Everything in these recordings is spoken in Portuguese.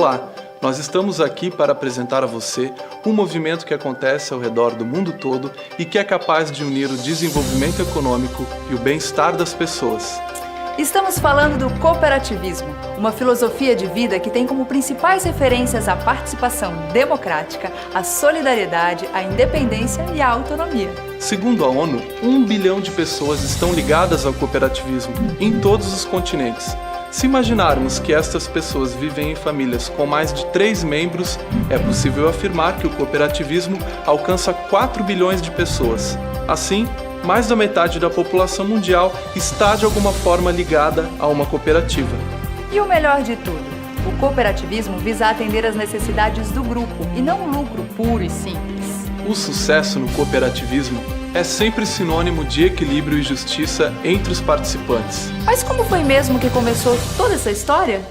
Olá, nós estamos aqui para apresentar a você um movimento que acontece ao redor do mundo todo e que é capaz de unir o desenvolvimento econômico e o bem-estar das pessoas. Estamos falando do cooperativismo, uma filosofia de vida que tem como principais referências a participação democrática, a solidariedade, a independência e a autonomia. Segundo a ONU, 1 bilhão de pessoas estão ligadas ao cooperativismo em todos os continentes. Se imaginarmos que estas pessoas vivem em famílias com mais de 3 membros, é possível afirmar que o cooperativismo alcança 4 bilhões de pessoas. Assim, mais da metade da população mundial está de alguma forma ligada a uma cooperativa. E o melhor de tudo, o cooperativismo visa atender às necessidades do grupo e não o lucro puro e simples. O sucesso no cooperativismo é sempre sinônimo de equilíbrio e justiça entre os participantes. Mas como foi mesmo que começou toda essa história?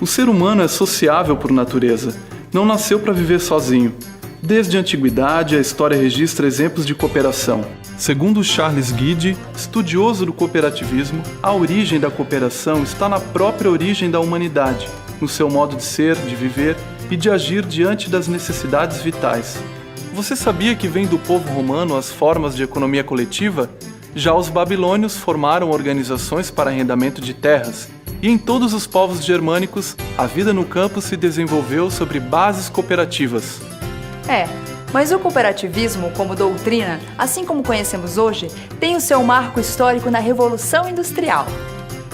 O ser humano é sociável por natureza, não nasceu para viver sozinho. Desde a antiguidade, a história registra exemplos de cooperação. Segundo Charles Guidi, estudioso do cooperativismo, a origem da cooperação está na própria origem da humanidade, no seu modo de ser, de viver e de agir diante das necessidades vitais. Você sabia que vem do povo romano as formas de economia coletiva? Já os babilônios formaram organizações para arrendamento de terras, e em todos os povos germânicos, a vida no campo se desenvolveu sobre bases cooperativas. Mas o cooperativismo, como doutrina, assim como conhecemos hoje, tem o seu marco histórico na Revolução Industrial.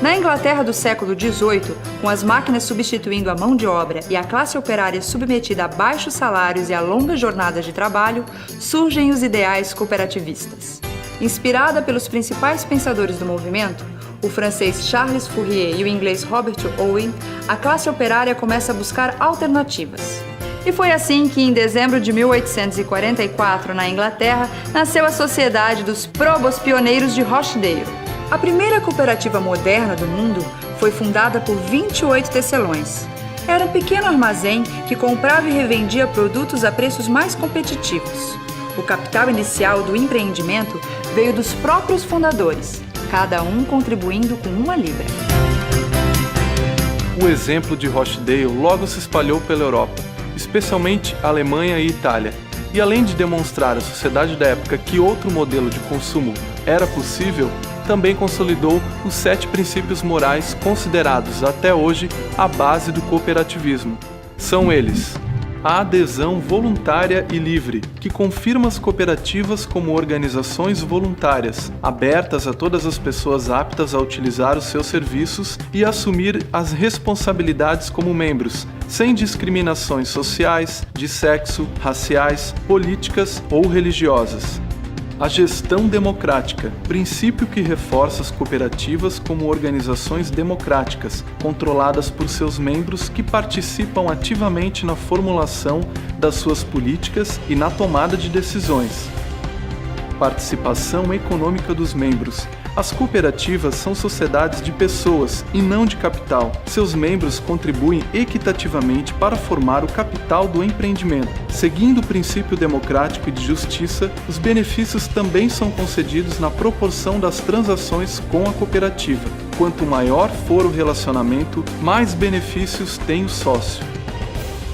Na Inglaterra do século XVIII, com as máquinas substituindo a mão de obra e a classe operária submetida a baixos salários e a longas jornadas de trabalho, surgem os ideais cooperativistas. Inspirada pelos principais pensadores do movimento, o francês Charles Fourier e o inglês Robert Owen, a classe operária começa a buscar alternativas. E foi assim que, em dezembro de 1844, na Inglaterra, nasceu a Sociedade dos Probos Pioneiros de Rochdale. A primeira cooperativa moderna do mundo foi fundada por 28 tecelões. Era um pequeno armazém que comprava e revendia produtos a preços mais competitivos. O capital inicial do empreendimento veio dos próprios fundadores, cada um contribuindo com 1 libra. O exemplo de Rochdale logo se espalhou pela Europa, especialmente Alemanha e Itália, e além de demonstrar à sociedade da época que outro modelo de consumo era possível, também consolidou os 7 princípios morais considerados até hoje a base do cooperativismo. São eles: a adesão voluntária e livre, que confirma as cooperativas como organizações voluntárias, abertas a todas as pessoas aptas a utilizar os seus serviços e assumir as responsabilidades como membros, sem discriminações sociais, de sexo, raciais, políticas ou religiosas. A gestão democrática, princípio que reforça as cooperativas como organizações democráticas, controladas por seus membros que participam ativamente na formulação das suas políticas e na tomada de decisões. Participação econômica dos membros. As cooperativas são sociedades de pessoas e não de capital. Seus membros contribuem equitativamente para formar o capital do empreendimento. Seguindo o princípio democrático e de justiça, os benefícios também são concedidos na proporção das transações com a cooperativa. Quanto maior for o relacionamento, mais benefícios tem o sócio.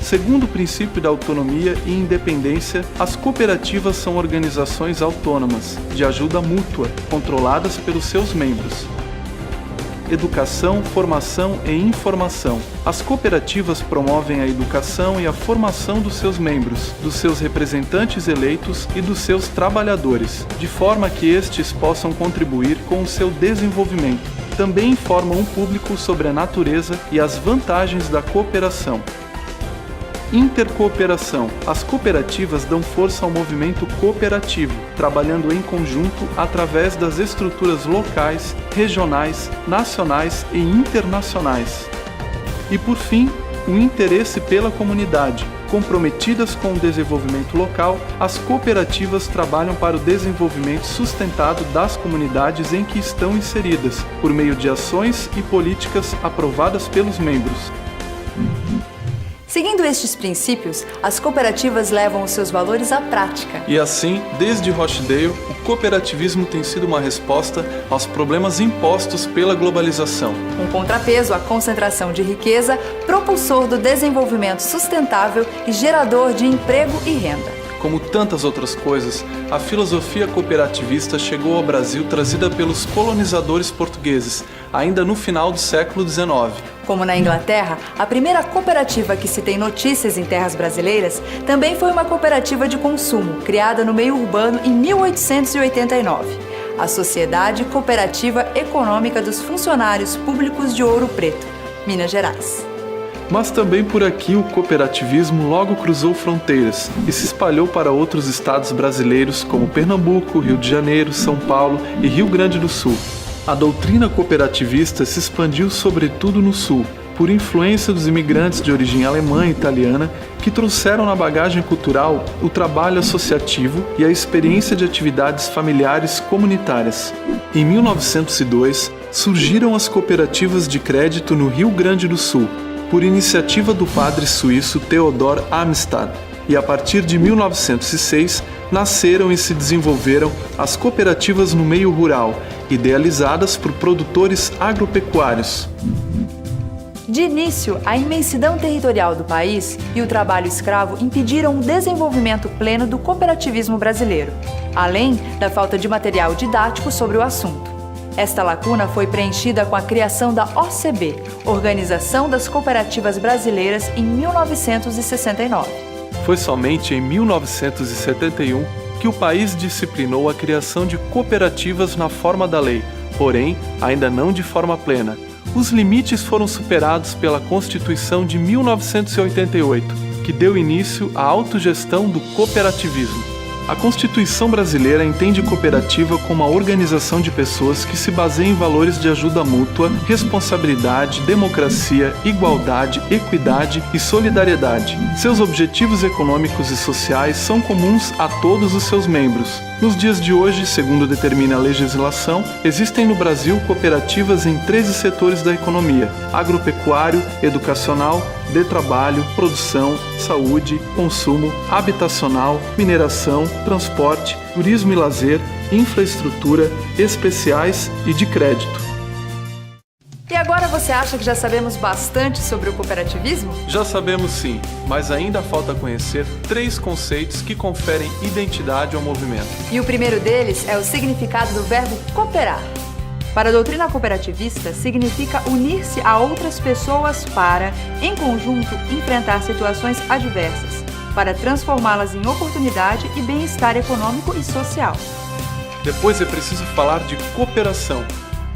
Segundo o princípio da autonomia e independência, as cooperativas são organizações autônomas, de ajuda mútua, controladas pelos seus membros. Educação, formação e informação. As cooperativas promovem a educação e a formação dos seus membros, dos seus representantes eleitos e dos seus trabalhadores, de forma que estes possam contribuir com o seu desenvolvimento. Também informam o público sobre a natureza e as vantagens da cooperação. Intercooperação. As cooperativas dão força ao movimento cooperativo, trabalhando em conjunto através das estruturas locais, regionais, nacionais e internacionais. E por fim, o interesse pela comunidade. Comprometidas com o desenvolvimento local, as cooperativas trabalham para o desenvolvimento sustentado das comunidades em que estão inseridas, por meio de ações e políticas aprovadas pelos membros. Seguindo estes princípios, as cooperativas levam os seus valores à prática. E assim, desde Rochdale, o cooperativismo tem sido uma resposta aos problemas impostos pela globalização. Um contrapeso à concentração de riqueza, propulsor do desenvolvimento sustentável e gerador de emprego e renda. Como tantas outras coisas, a filosofia cooperativista chegou ao Brasil trazida pelos colonizadores portugueses, ainda no final do século XIX. Como na Inglaterra, a primeira cooperativa que se tem notícias em terras brasileiras também foi uma cooperativa de consumo, criada no meio urbano em 1889. A Sociedade Cooperativa Econômica dos Funcionários Públicos de Ouro Preto, Minas Gerais. Mas também por aqui o cooperativismo logo cruzou fronteiras e se espalhou para outros estados brasileiros como Pernambuco, Rio de Janeiro, São Paulo e Rio Grande do Sul. A doutrina cooperativista se expandiu sobretudo no Sul, por influência dos imigrantes de origem alemã e italiana que trouxeram na bagagem cultural o trabalho associativo e a experiência de atividades familiares comunitárias. Em 1902, surgiram as cooperativas de crédito no Rio Grande do Sul, por iniciativa do padre suíço Theodor Amstad, e a partir de 1906 nasceram e se desenvolveram as cooperativas no meio rural, idealizadas por produtores agropecuários. De início, a imensidão territorial do país e o trabalho escravo impediram o desenvolvimento pleno do cooperativismo brasileiro, além da falta de material didático sobre o assunto. Esta lacuna foi preenchida com a criação da OCB, Organização das Cooperativas Brasileiras, em 1969. Foi somente em 1971 que o país disciplinou a criação de cooperativas na forma da lei, porém, ainda não de forma plena. Os limites foram superados pela Constituição de 1988, que deu início à autogestão do cooperativismo. A Constituição brasileira entende cooperativa como uma organização de pessoas que se baseia em valores de ajuda mútua, responsabilidade, democracia, igualdade, equidade e solidariedade. Seus objetivos econômicos e sociais são comuns a todos os seus membros. Nos dias de hoje, segundo determina a legislação, existem no Brasil cooperativas em 13 setores da economia: agropecuário, educacional, de trabalho, produção, saúde, consumo, habitacional, mineração, transporte, turismo e lazer, infraestrutura, especiais e de crédito. E agora você acha que já sabemos bastante sobre o cooperativismo? Já sabemos sim, mas ainda falta conhecer 3 conceitos que conferem identidade ao movimento. E o primeiro deles é o significado do verbo cooperar. Para a doutrina cooperativista, significa unir-se a outras pessoas para, em conjunto, enfrentar situações adversas, para transformá-las em oportunidade e bem-estar econômico e social. Depois é preciso falar de cooperação.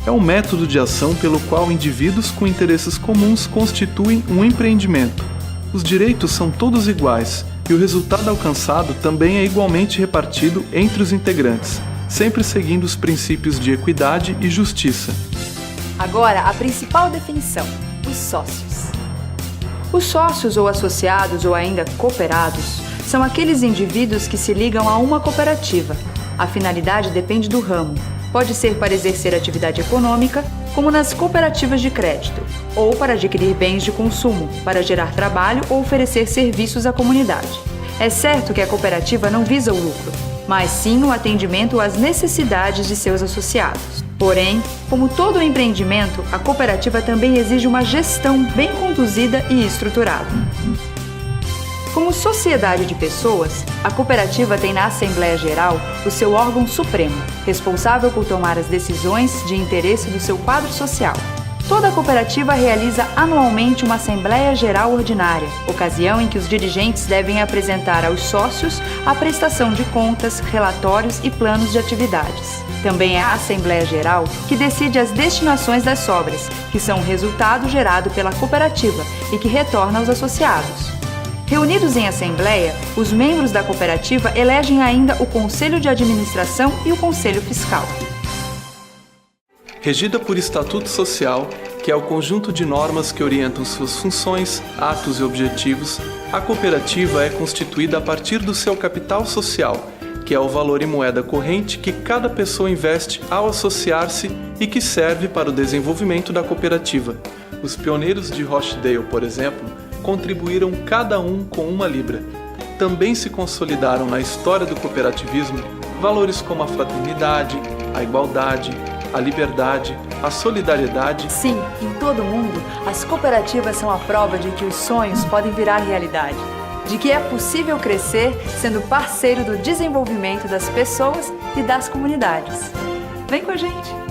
É um método de ação pelo qual indivíduos com interesses comuns constituem um empreendimento. Os direitos são todos iguais e o resultado alcançado também é igualmente repartido entre os integrantes, sempre seguindo os princípios de equidade e justiça. Agora, a principal definição: os sócios. Os sócios ou associados ou ainda cooperados são aqueles indivíduos que se ligam a uma cooperativa. A finalidade depende do ramo. Pode ser para exercer atividade econômica, como nas cooperativas de crédito, ou para adquirir bens de consumo, para gerar trabalho ou oferecer serviços à comunidade. É certo que a cooperativa não visa o lucro, mas sim o atendimento às necessidades de seus associados. Porém, como todo empreendimento, a cooperativa também exige uma gestão bem conduzida e estruturada. Como sociedade de pessoas, a cooperativa tem na Assembleia Geral o seu órgão supremo, responsável por tomar as decisões de interesse do seu quadro social. Toda cooperativa realiza anualmente uma Assembleia Geral Ordinária, ocasião em que os dirigentes devem apresentar aos sócios a prestação de contas, relatórios e planos de atividades. Também é a Assembleia Geral que decide as destinações das sobras, que são o resultado gerado pela cooperativa e que retorna aos associados. Reunidos em assembleia, os membros da cooperativa elegem ainda o Conselho de Administração e o Conselho Fiscal. Regida por Estatuto Social, que é o conjunto de normas que orientam suas funções, atos e objetivos, a cooperativa é constituída a partir do seu capital social, que é o valor em moeda corrente que cada pessoa investe ao associar-se e que serve para o desenvolvimento da cooperativa. Os pioneiros de Rochdale, por exemplo, contribuíram cada um com 1 libra. Também se consolidaram na história do cooperativismo valores como a fraternidade, a igualdade, a liberdade, a solidariedade. Sim, em todo o mundo, as cooperativas são a prova de que os sonhos podem virar realidade, de que é possível crescer sendo parceiro do desenvolvimento das pessoas e das comunidades. Vem com a gente!